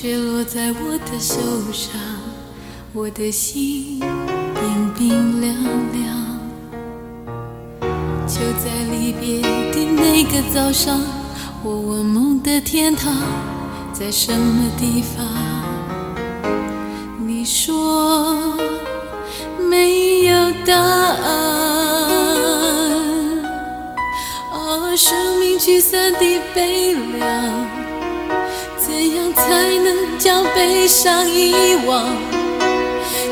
雪落在我的手上，我的心冰冰凉凉。就在离别的那个早上，我问梦的天堂在什么地方？你说没有答案。生命聚散的悲凉，怎样才能将悲伤遗忘？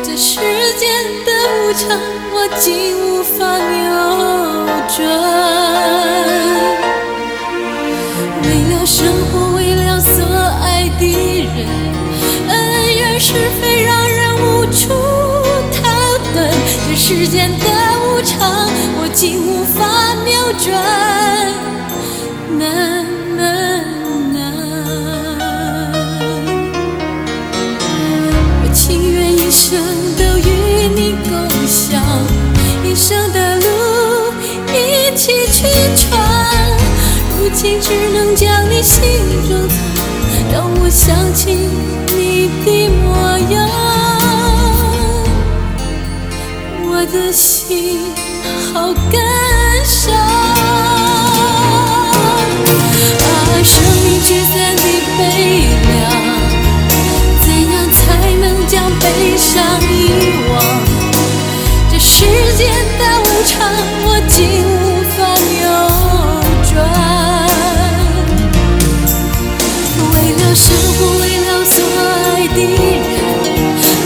这世间的无常，我竟无法扭转。为了生活，为了所爱的人，恩怨是非让人无处逃遁。这世间的无常，我竟无法扭转。难，我情愿一生都与你共享，一生的路一起去闯。如今只能将你心中藏，让我想起你的模样。我的心好感伤。生命聚散的悲凉，怎样才能将悲伤遗忘？这世间的无常，我竟无法扭转。为了生活，为了所爱的人，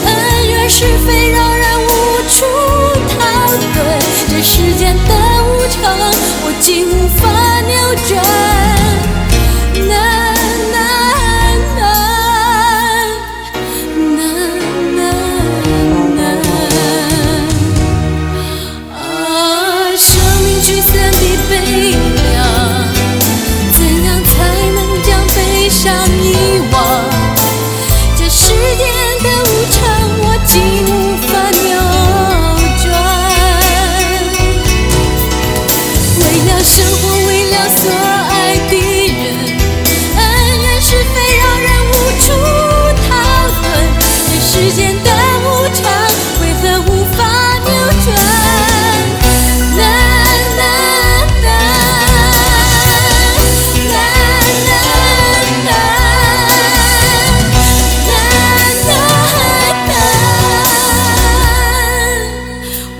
恩怨是非让人无处逃遁。这世间的无常，我竟无法扭转。生活为了所爱的人，恩怨是非让人无处逃遁。这世间的无常，为何无法扭转？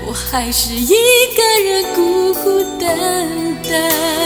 我还是一个人孤孤单单。